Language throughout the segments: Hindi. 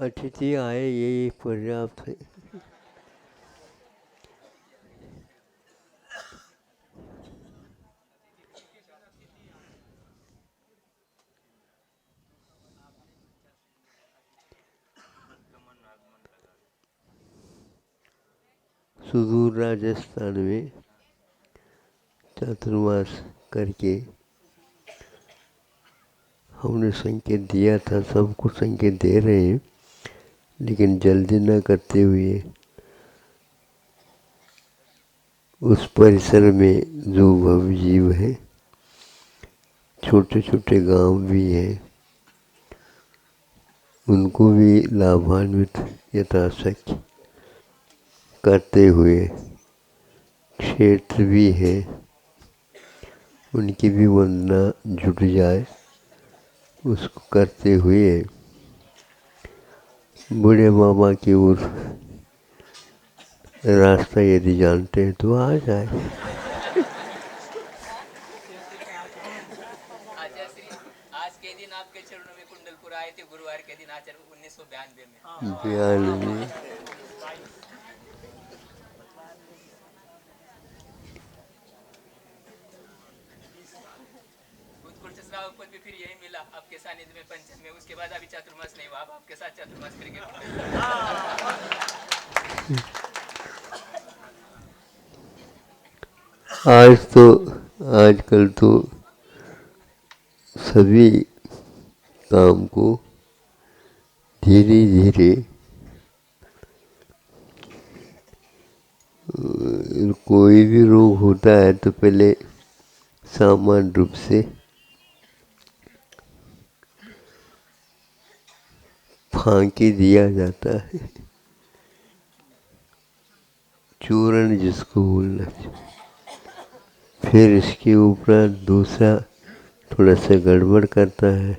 अतिथि आए यही पर्याप्त है। सुदूर राजस्थान में चातुर्मास करके हमने संकेत दिया था, सबको संकेत दे रहे हैं, लेकिन जल्दी न करते हुए उस परिसर में जो भव्य जीव है, छोटे छोटे गांव भी हैं, उनको भी लाभान्वित यथाशक्ति करते हुए, क्षेत्र भी है उनकी भी वंदना जुट जाए, उसको करते हुए बूढ़े मामा की ओर रास्ता यदि जानते हैं तो आ जाए। आज के दिन आपके चरणों में कुंडलपुर आए थे, गुरुवार के दिन आचार्य 1992 में श्रावक पद भी फिर यही मिला आपके सानिध्य में पंचम में। उसके बाद अभी चातुर्मास नहीं हुआ, अब आपके साथ चातुर्मास करेंगे। आजकल तो सभी काम को धीरे धीरे कोई भी रोग होता है तो पहले सामान्य रूप से फांकी दिया जाता है, चूर्ण जिसको बोलना चाहिए। फिर इसके ऊपर दूसरा थोड़ा सा गड़बड़ करता है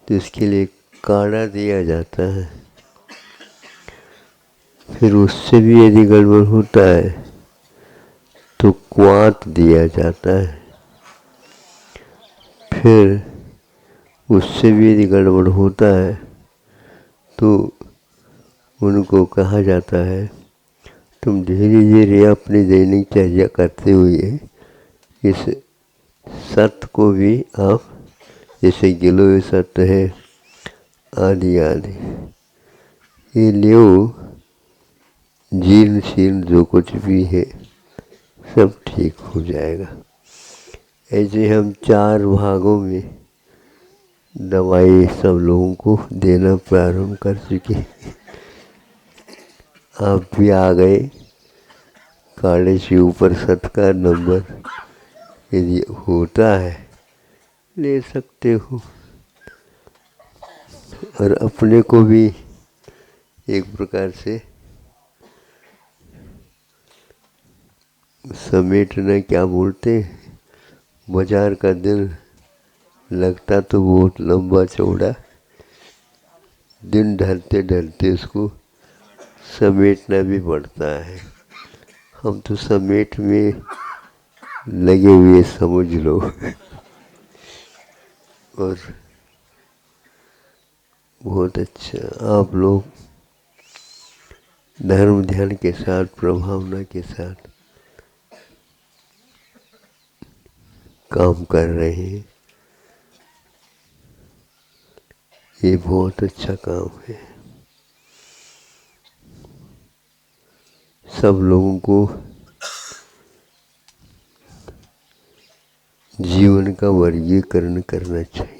तो इसके लिए काढ़ा दिया जाता है। फिर उससे भी यदि गड़बड़ होता है तो क्वाथ दिया जाता है। फिर उससे भी यदि गड़बड़ होता है तो उनको कहा जाता है तुम धीरे धीरे अपनी दैनिक चर्या करते हुए इस सत्य को भी आप, जैसे गिलोय सत्य है आदि आदि, ये लियो, जीर्ण शीर्ण जो कुछ भी है सब ठीक हो जाएगा। ऐसे हम 4 भागों में दवाई सब लोगों को देना प्रारंभ कर चुके। आप भी आ गए, काढ़े से ऊपर सत का नंबर यदि होता है ले सकते हो, और अपने को भी एक प्रकार से समेटना, क्या बोलते हैं, बाजार का दिन लगता तो बहुत लंबा चौड़ा, दिन ढलते ढलते उसको समेटना भी पड़ता है। हम तो समेट में लगे हुए समझ लो। और बहुत अच्छा आप लोग धर्म ध्यान के साथ, प्रभावना के साथ काम कर रहे हैं, ये बहुत अच्छा काम है। सब लोगों को जीवन का वर्गीकरण करना चाहिए।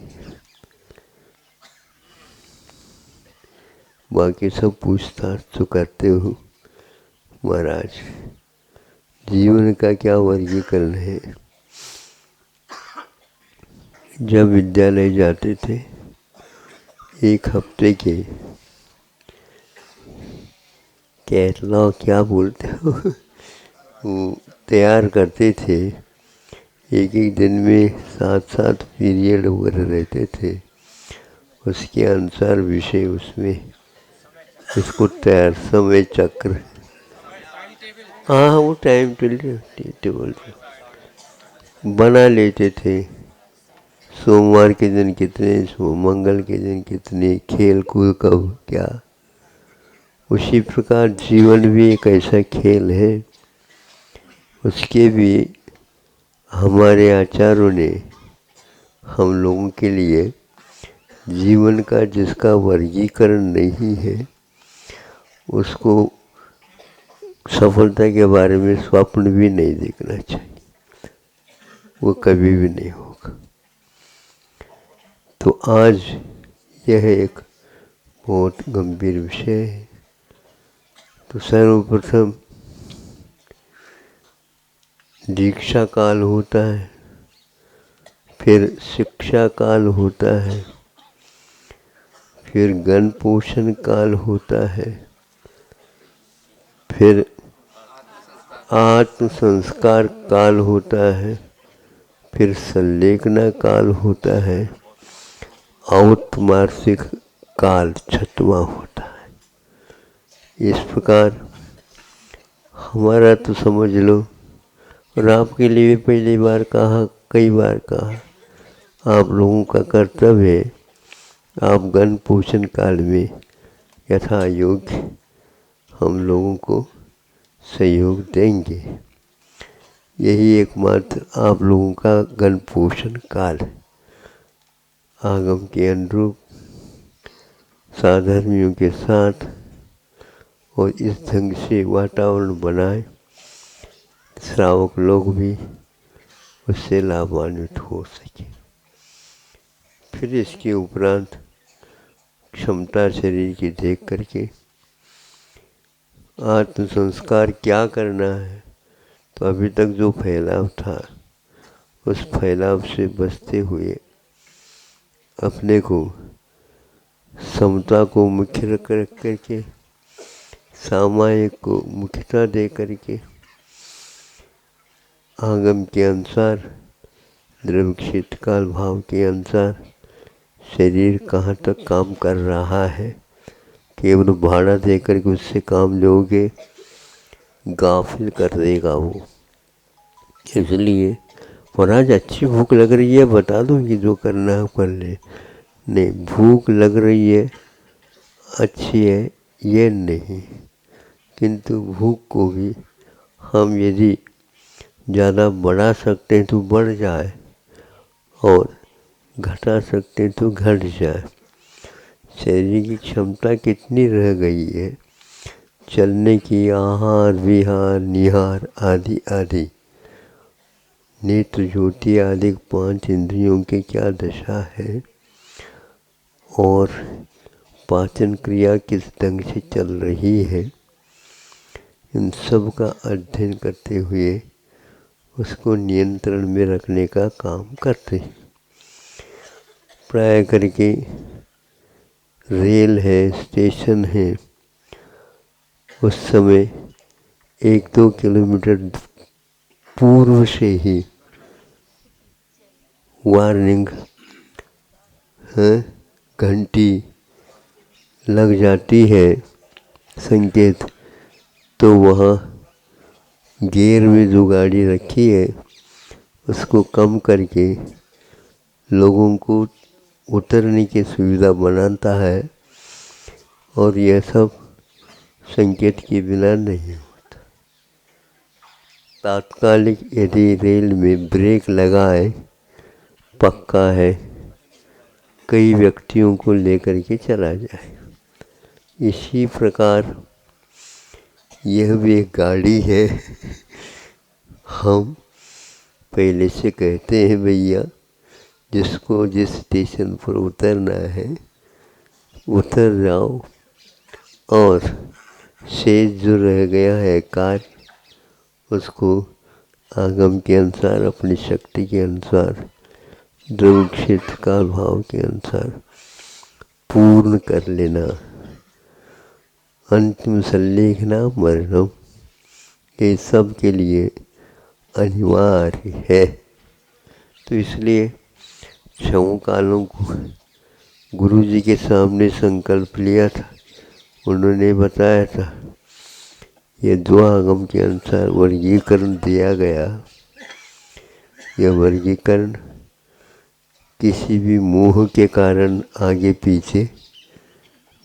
बाकी सब पूछताछ तो करते हो महाराज, जीवन का क्या वर्गीकरण है। जब विद्यालय जाते थे, 1 हफ्ते के कैटलॉग, क्या बोलते हो, वो तैयार करते थे। एक एक दिन में 7-7 पीरियड वगैरह रहते थे, उसके अनुसार विषय उसमें इसको तैयार, समय चक्र, हाँ वो टाइम टेबल बना लेते थे। सोमवार के दिन कितने, मंगल के दिन कितने, खेल कूद कब क्या। उसी प्रकार जीवन भी एक ऐसा खेल है, उसके भी हमारे आचार्यों ने हम लोगों के लिए जीवन का जिसका वर्गीकरण नहीं है उसको सफलता के बारे में स्वप्न भी नहीं देखना चाहिए, वो कभी भी नहीं होगा। तो आज यह एक बहुत गंभीर विषय है। तो सर्वप्रथम दीक्षा काल होता है, फिर शिक्षा काल होता है, फिर गण पोषण काल होता है, फिर आत्म संस्कार काल होता है, फिर संलेखना काल होता है, औत्मार्षिक काल छठवां होता है। इस प्रकार हमारा तो समझ लो, और आपके लिए पहली बार कहा, कई बार कहा, आप लोगों का कर्तव्य है, आप गण पोषण काल में यथा योग्य हम लोगों को सहयोग देंगे। यही एकमात्र आप लोगों का गण पोषण काल है। आगम के अनुरूप साधर्मियों के साथ और इस ढंग से वातावरण बनाए श्रावक लोग भी उससे लाभान्वित हो सके। फिर इसके उपरांत क्षमता शरीर की देख करके आत्म संस्कार क्या करना है। तो अभी तक जो फैलाव था उस फैलाव से बचते हुए अपने को समता को मुख्य रख करके, सामायिक को मुख्यता दे करके, आगम के अनुसार द्रव्य क्षेत्र काल भाव के अनुसार शरीर कहाँ तक काम कर रहा है, केवल भाड़ा दे करके उससे काम लोगे गाफिल कर देगा वो। इसलिए और आज अच्छी भूख लग रही है, बता दो कि जो करना है कर ले। नहीं, भूख लग रही है अच्छी है ये नहीं, किंतु भूख को भी हम यदि ज़्यादा बढ़ा सकते हैं तो बढ़ जाए और घटा सकते हैं तो घट जाए। शरीर की क्षमता कितनी रह गई है चलने की, आहार विहार निहार आदि आदि, नेत्र ज्योति आदि 5 इंद्रियों की क्या दशा है और पाचन क्रिया किस ढंग से चल रही है, इन सब का अध्ययन करते हुए उसको नियंत्रण में रखने का काम करते हैं। प्राय करके रेल है, स्टेशन है, उस समय 1-2 किलोमीटर पूर्व से ही वार्निंग घंटी लग जाती है, संकेत। तो वहाँ गियर में जो गाड़ी रखी है उसको कम करके लोगों को उतरने की सुविधा बनाता है, और यह सब संकेत के बिना नहीं होता। तात्कालिक यदि रेल में ब्रेक लगाए, पक्का है कई व्यक्तियों को लेकर के चला जाए। इसी प्रकार यह भी एक गाड़ी है। हम पहले से कहते हैं भैया जिसको जिस स्टेशन पर उतरना है उतर जाओ, और शेष जो रह गया है कार्य उसको आगम के अनुसार, अपनी शक्ति के अनुसार, द्रव्य क्षेत्र काल भाव के अनुसार पूर्ण कर लेना। अंतिम संलेखना मरणम, ये सब के लिए अनिवार्य है। तो इसलिए 6 कालों को गुरु जी के सामने संकल्प लिया था, उन्होंने बताया था ये 2 आगम के अनुसार वर्गीकरण दिया गया। यह वर्गीकरण किसी भी मोह के कारण आगे पीछे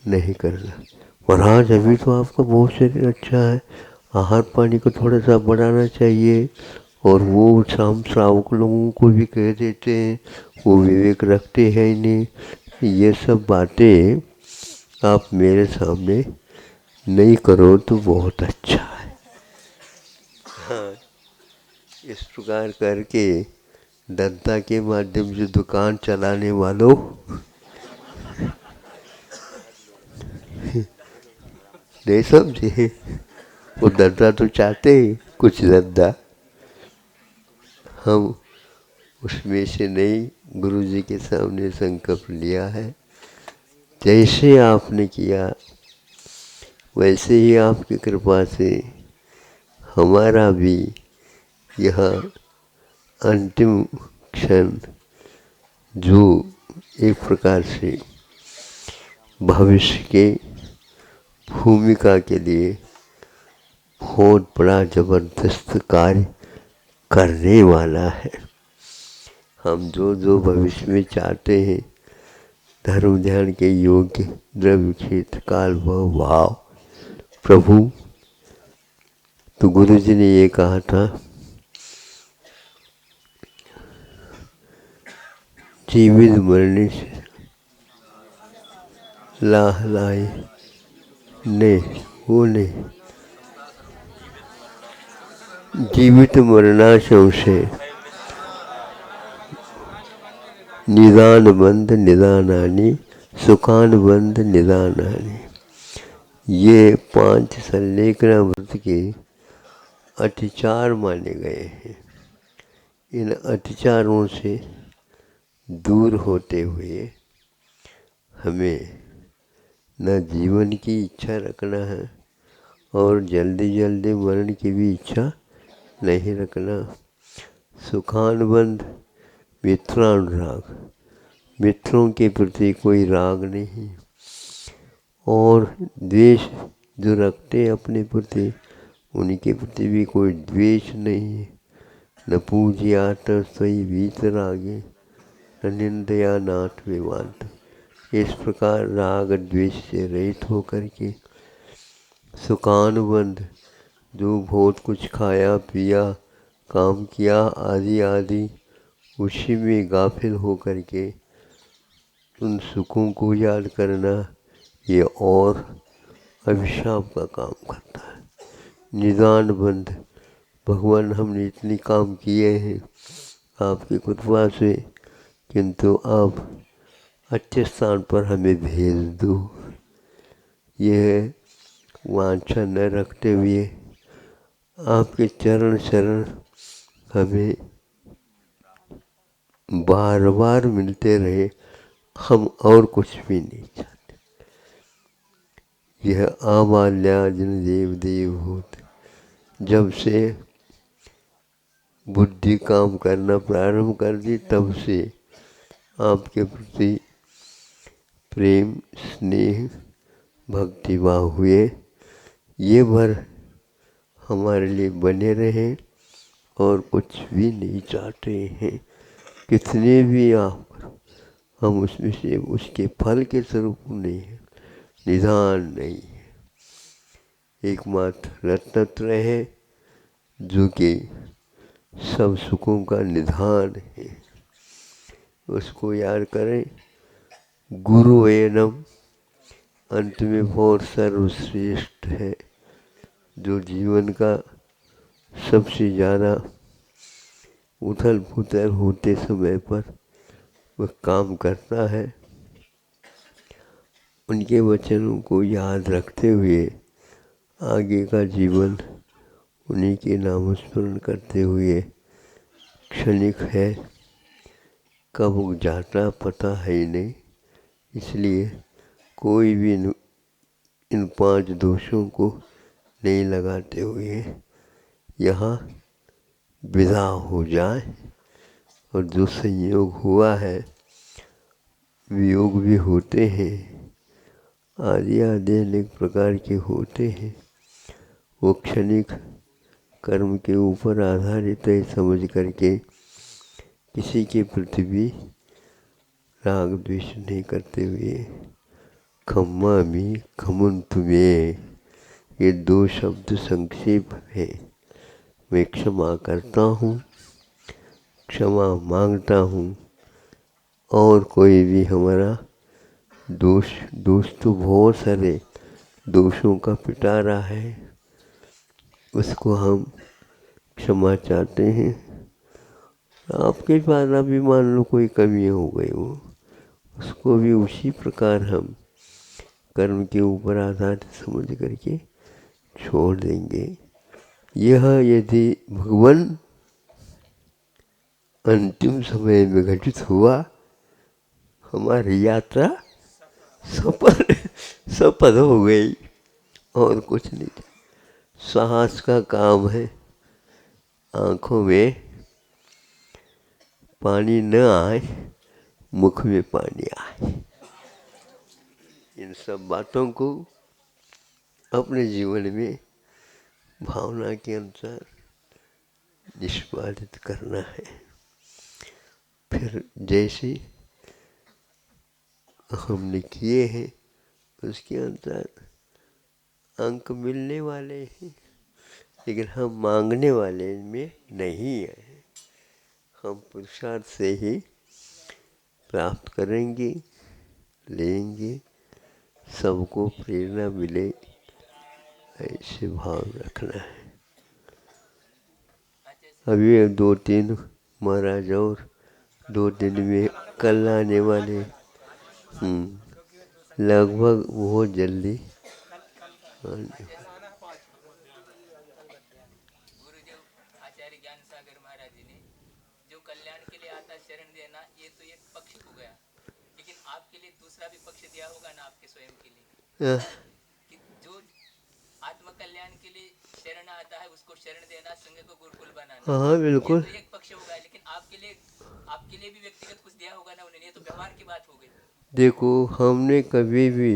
नहीं करना। महाराज अभी तो आपका बहुत शरीर अच्छा है, आहार पानी को थोड़ा सा बढ़ाना चाहिए। और वो शाम श्रावक लोगों को भी कह देते हैं, वो विवेक रखते हैं ही नहीं। ये सब बातें आप मेरे सामने नहीं करो तो बहुत अच्छा है। हाँ, इस प्रकार करके दंता के माध्यम से दुकान चलाने वालों नहीं समझे, वो दंता तो चाहते हैं कुछ धंधा, हम उसमें से नहीं। गुरु जी के सामने संकल्प लिया है, जैसे आपने किया वैसे ही आपकी कृपा से हमारा भी यह अंतिम क्षण, जो एक प्रकार से भविष्य के भूमिका के लिए बहुत बड़ा जबरदस्त कार्य करने वाला है। हम जो जो भविष्य में चाहते हैं, धर्म ध्यान के योग्य द्रव्य क्षेत्र काल भाव प्रभु, तो गुरु जी ने ये कहा था, जीवित मरने से लाह लाए नहीं, वो नहीं, जीवित मरणाशयों से निदान बंध निदानानि सुखान बंध निदानानि। ये 5 संलेखना व्रत के अतिचार माने गए हैं। इन अतिचारों से दूर होते हुए हमें न जीवन की इच्छा रखना है और जल्दी जल्दी मरण की भी इच्छा नहीं रखना। सुखानुबंध मित्रानुराग, मित्रों के प्रति कोई राग नहीं, और द्वेष जो रखते अपने प्रति उनके प्रति भी कोई द्वेष नहीं है। न पूज्यात स्वयं वीतरागे न निंदया नाथ विवाद। इस प्रकार राग द्वेष से रहित होकर के सुखानुबंध, जो बहुत कुछ खाया पिया काम किया आदि आदि, उसी में गाफिल होकर के उन सुखों को याद करना, ये और अभिशाप का काम करता है। निदान बंध, भगवान हमने इतने काम किए हैं आपकी कृपा से, किंतु आप अच्छे स्थान पर हमें भेज दो। यह वांछा न रखते हुए आपके चरण शरण हमें बार बार मिलते रहे, हम और कुछ भी नहीं चाहते। यह आबाल्याजन देव देवभूत, जब से बुद्धि काम करना प्रारंभ कर दी तब से आपके प्रति प्रेम स्नेह भक्तिभाव हुए, ये भर हमारे लिए बने रहे और कुछ भी नहीं चाहते हैं। कितने भी आप, हम उसमें से उसके फल के स्वरूप नहीं है, निधान नहीं है। एकमात्र रत्नत्र है जो कि सब सुखों का निधान है, उसको याद करें। गुरु एनम अंत में बहुत सर्वश्रेष्ठ है, जो जीवन का सबसे ज़्यादा उथल पुथल होते समय पर वह काम करता है। उनके वचनों को याद रखते हुए आगे का जीवन उन्हीं के नाम स्मरण करते हुए क्षणिक है, कब जाता पता है ही नहीं। इसलिए कोई भी इन 5 दोषों को नहीं लगाते हुए यहाँ विदा हो जाए, और जो संयोग हुआ है, वियोग भी होते हैं, आदि आदि अनेक प्रकार के होते हैं, वो क्षणिक कर्म के ऊपर आधारित है समझ करके किसी के प्रति भी राग द्वेष नहीं करते हुए खम्मामि खमुन्तु मे, ये 2 शब्द संक्षेप है। मैं क्षमा करता हूँ, क्षमा मांगता हूँ, और कोई भी हमारा दोष तो बहुत सारे दोषों का पिटारा है, उसको हम क्षमा चाहते हैं। आपके पास अभी मान लो कोई कमी हो गई हो, उसको भी उसी प्रकार हम कर्म के ऊपर आधारित समझ करके छोड़ देंगे। यह यदि भगवान अंतिम समय में घटित हुआ, हमारी यात्रा सफल हो गई, और कुछ नहीं। साहस का काम है, आँखों में पानी न आए, मुख में पानी आए। इन सब बातों को अपने जीवन में भावना के अनुसार निष्पादित करना है। फिर जैसे हमने किए हैं उसके अनुसार अंक मिलने वाले हैं, लेकिन हम मांगने वाले में नहीं है। हम पुरुषार्थ से ही प्राप्त करेंगे, लेंगे, सबको प्रेरणा मिले, ऐसे भाव रखना है। अभी 2-3 महाराज और 2 दिन में कल आने वाले, लगभग बहुत जल्दी। गुरुदेव आचार्य ज्ञान सागर महाराज जी ने जो कल्याण के लिए आता शरण देना, ये तो एक पक्ष हो गया, लेकिन आपके लिए दूसरा भी पक्ष दिया होगा ना, आपके स्वयं के लिए, कि जो आत्म कल्याण के लिए शरण आता है उसको शरण देना, संघ को गुरुकुल बनाना। हाँ बिल्कुल। ये तो एक पक्ष होगा, लेकिन आपके लिए भी व्यक्तिगत कुछ दिया होगा ना उन्होंने, ये तो व्यवहार की बात हो गई। देखो, हमने कभी भी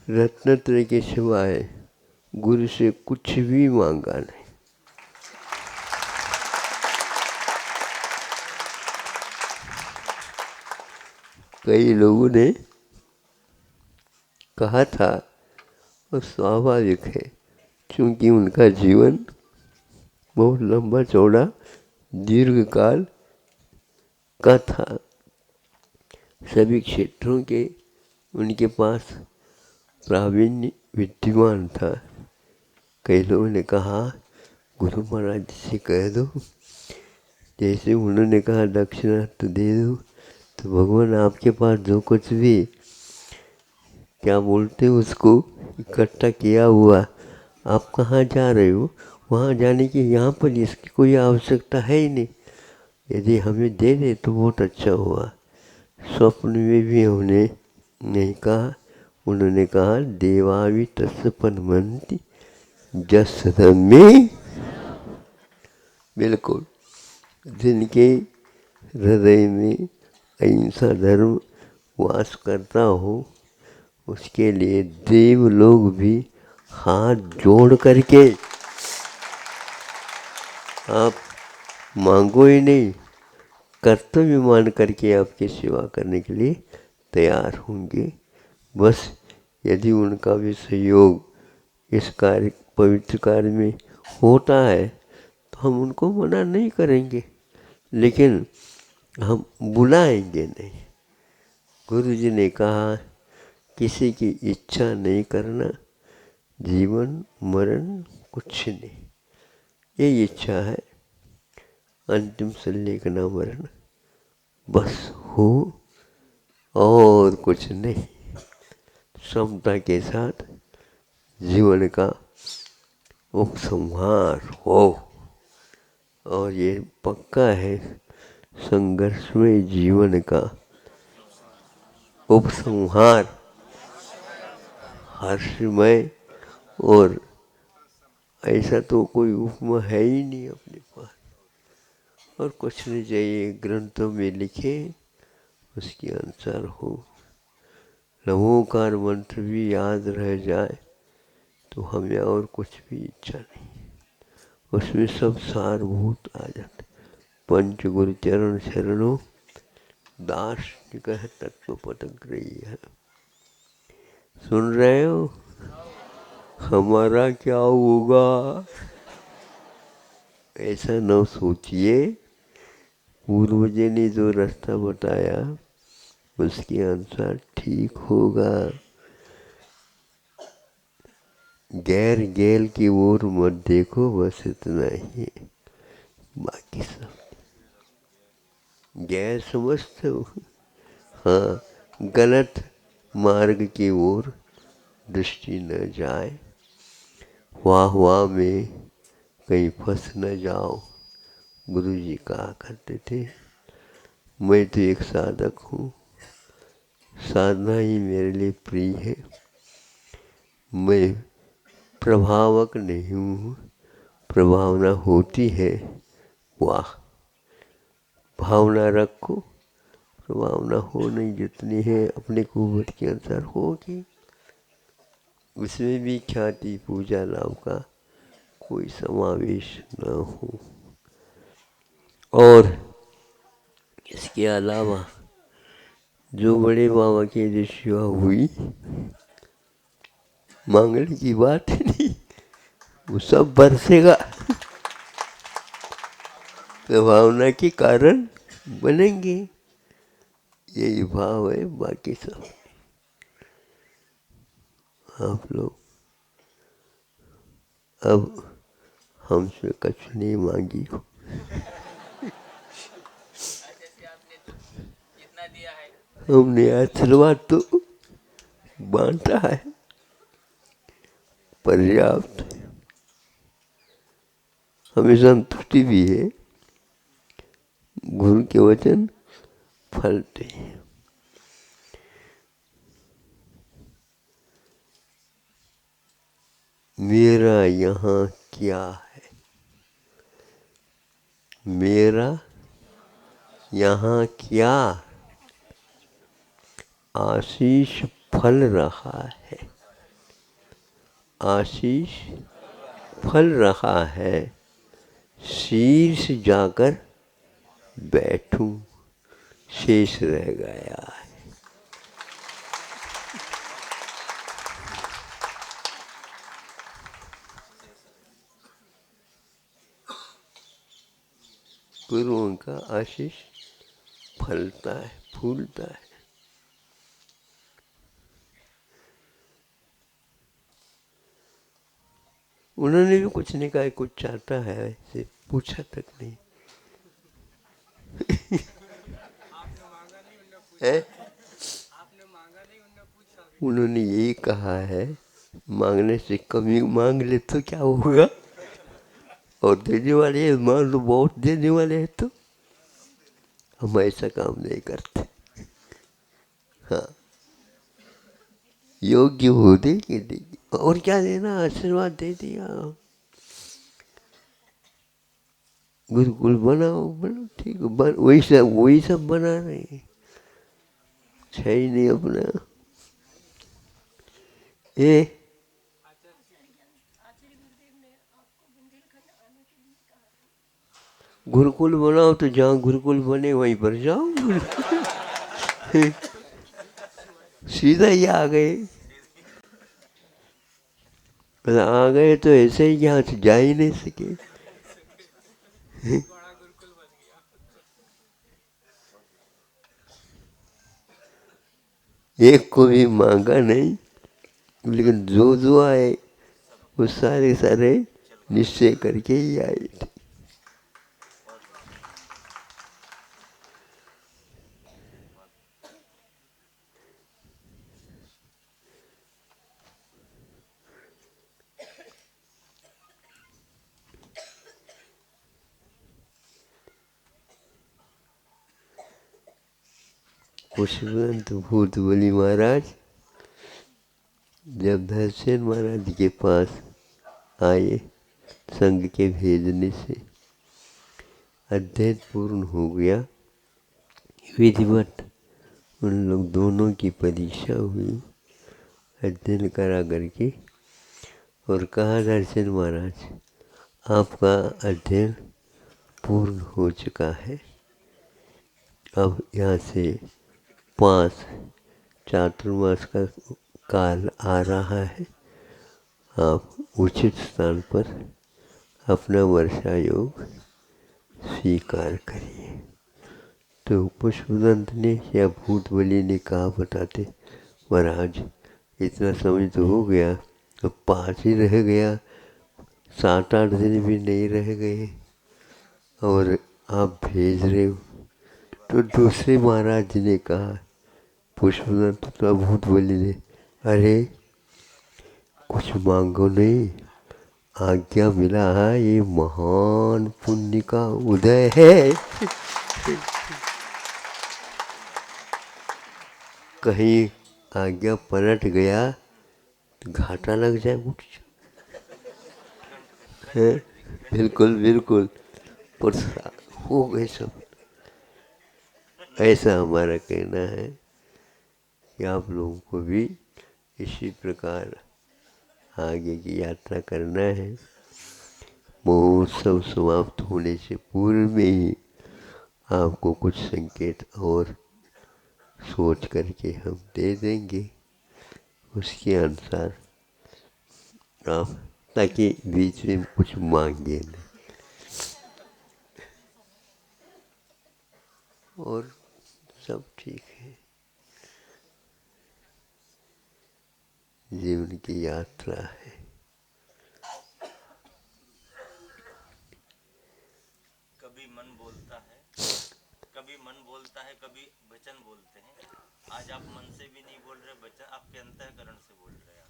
रत्नत्रय के सिवाय गुरु से कुछ भी मांगा नहीं। कई लोगों ने कहा था, और स्वाभाविक है, क्योंकि उनका जीवन बहुत लंबा चौड़ा दीर्घ काल का था, सभी क्षेत्रों के उनके पास प्रावीण्य विद्यमान था। कई लोगों ने कहा गुरु महाराज जी से कह दो, जैसे उन्होंने कहा दक्षिणा तो दे दो, तो भगवान आपके पास जो कुछ भी, क्या बोलते उसको, इकट्ठा किया हुआ, आप कहाँ जा रहे हो, वहाँ जाने की यहाँ पर इसकी कोई आवश्यकता है ही नहीं। यदि हमें दे दे तो बहुत अच्छा हुआ। स्वप्न में भी हमने नहीं कहा, उन्होंने कहा देवावि तस्य पनमन्ति जस में, बिल्कुल। जिनके हृदय में अहिंसा धर्म वास करता हो, उसके लिए देव लोग भी हाथ जोड़ करके, आप मांगो ही नहीं, कर्तव्य मान करके आपकी सेवा करने के लिए तैयार होंगे। बस यदि उनका भी सहयोग इस कार्य, पवित्र कार्य में होता है, तो हम उनको मना नहीं करेंगे, लेकिन हम बुलाएंगे नहीं। गुरु जी ने कहा किसी की इच्छा नहीं करना, जीवन मरण कुछ नहीं, ये इच्छा है, अंतिम शल्य का नाम मरण, बस हो और कुछ नहीं। समता के साथ जीवन का उपसंहार हो, और ये पक्का है, संघर्षमय जीवन का उपसंहार हर्षमय, और ऐसा तो कोई उपमा है ही नहीं अपने पास। और कुछ नहीं चाहिए, ग्रंथों में लिखे उसके अनुसार हो। नमोकार मंत्र भी याद रह जाए तो हमें और कुछ भी इच्छा नहीं, उसमें सब सारभूत आ जाते। पंच गुरु चरण शरणों दार्शनिक है, तत्व पटक रही है। सुन रहे हो? हमारा क्या होगा ऐसा न सोचिए। पूर्वज ने जो रास्ता बताया उसके अनुसार ठीक होगा। गैर गैल की ओर मत देखो, बस इतना ही। बाकी सब गैर समझते हो? हाँ, गलत मार्ग की ओर दृष्टि न जाए, वाह वाह में कहीं फंस न जाओ। गुरु जी कहा करते थे, मैं तो एक साधक हूँ, साधना ही मेरे लिए प्रिय है, मैं प्रभावक नहीं हूँ। प्रभावना होती है, वाह, भावना रखो, प्रभावना हो नहीं जितनी है अपने कुवत के अनुसार होगी। उसमें भी ख्याति पूजा लाभ का कोई समावेश न हो। और इसके अलावा जो बड़े बाबा की जो सेवा हुई, मांगने की बात ही नहीं, वो सब बरसेगा, प्रभावना के कारण बनेंगे। यही भाव है। बाकी सब आप लोग अब हमसे कुछ नहीं मांगी हो। जैसे आपने जितना दिया है हमने आशीर्वाद तो बांटा है, पर्याप्त है। हमें संतुष्टि भी है। गुरु के वचन फलते हैं। मेरा यहाँ क्या है? मेरा यहाँ क्या? आशीष फल रहा है, आशीष फल रहा है। शीर्ष जाकर बैठूं, शेष रह गया है। गुरुओं का आशीष फलता है, फूलता है। उन्होंने भी कुछ नहीं कहा, कुछ चाहता है ऐसे पूछा तक नहीं है। उन्होंने यही कहा है, मांगने से कमी मांग ले तो क्या होगा, और देने वाले मान लो बहुत देने वाले हैं तो हम ऐसा काम नहीं करते। हाँ, योग्य हो देंगे देंगे, और क्या देना, आशीर्वाद दे दिया। गुरुकुल बनाओ, बनो, ठीक है, वही सब बना रहे हैं, है ही नहीं अपना। ये गुरुकुल बनाओ तो जहाँ गुरुकुल बने वहीं पर जाओ। सीधा ही आ गए। आ गए तो ऐसे ही यहाँ से जा ही नहीं सके। एक को भी मांगा नहीं, लेकिन जो जो आए वो सारे सारे निश्चय करके ही आए थे। पुष्पवंत भूत बलि महाराज जब धरसेन महाराज के पास आए, संघ के भेजने से अध्ययन पूर्ण हो गया, विधिवत उन लोग दोनों की परीक्षा हुई अध्ययन करा करके, और कहा, धरसेन महाराज आपका अध्ययन पूर्ण हो चुका है, अब यहाँ से 5 चातुर्मास का काल आ रहा है। आप उचित स्थान पर अपना वर्षा योग स्वीकार करिए। तो पुष्पदंत ने या भूत बलि ने कहा, बताते महाराज इतना समय तो हो गया, तो 5 ही रह गया, 7-8 दिन भी नहीं रह गए और आप भेज रहे हो। तो दूसरे महाराज जी ने कहा, पुष्पदंत तो भूत बलि ने, अरे कुछ मांगो नहीं, आज्ञा मिला है, ये महान पुण्य का उदय है। कहीं आज्ञा पलट गया तो घाटा लग जाए, उठ है। बिल्कुल बिल्कुल, पर हो गए सब। ऐसा हमारा कहना है कि आप लोगों को भी इसी प्रकार आगे की यात्रा करना है। महोत्सव समाप्त होने से पूर्व में ही आपको कुछ संकेत और सोच करके हम दे देंगे, उसके अनुसार आप, ताकि बीच में कुछ मांगे नहीं। और सब ठीक है। जीवन की यात्रा है। कभी मन बोलता है, कभी वचन बोलते हैं। आज आप मन से भी नहीं बोल रहे वचन, आपके अंतःकरण से बोल रहे हैं।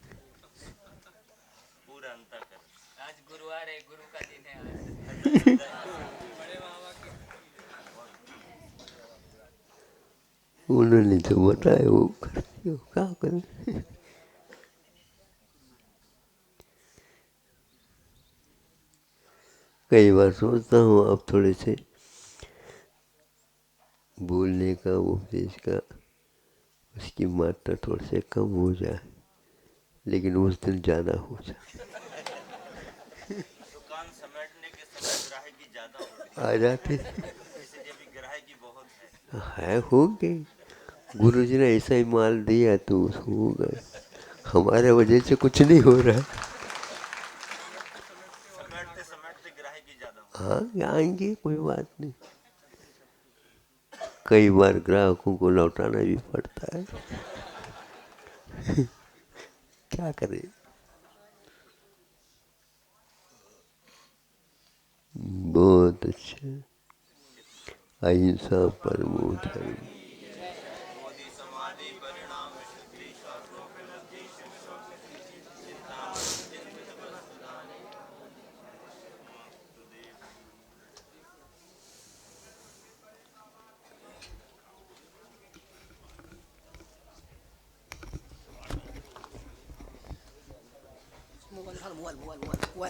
पूरा अंतःकरण। आज गुरुवार है, गुरु का दिन है आज। उन्होंने तो बताया, वो करते हो, क्या करें। कई बार सोचता हूँ अब थोड़े से बोलने का, उपदेश का, उसकी मात्रा थोड़े से कम हो जाए, लेकिन उस दिन ज़्यादा हो जाए। दुकान समेटने के समय ग्राहकी ज्यादा होती आ जाते है, इसलिए भी ग्राहकी बहुत है। हो गए। गुरु जी ने ऐसा ही माल दिया तो हो गए। हमारे वजह से कुछ नहीं हो रहा। समेटते समेटते ग्राहकी ज्यादा होती हाँ आएंगे, कोई बात नहीं। कई बार ग्राहकों को लौटाना भी पड़ता है। क्या करें। बहुत अच्छा। अहिंसा परमो धर्म। मोदी समाधि परिणाम शुद्धि शास्त्रोपलब्धि शिव चिंता चिंतित वस्तुदाने Mual, mual, mual, mual, mual.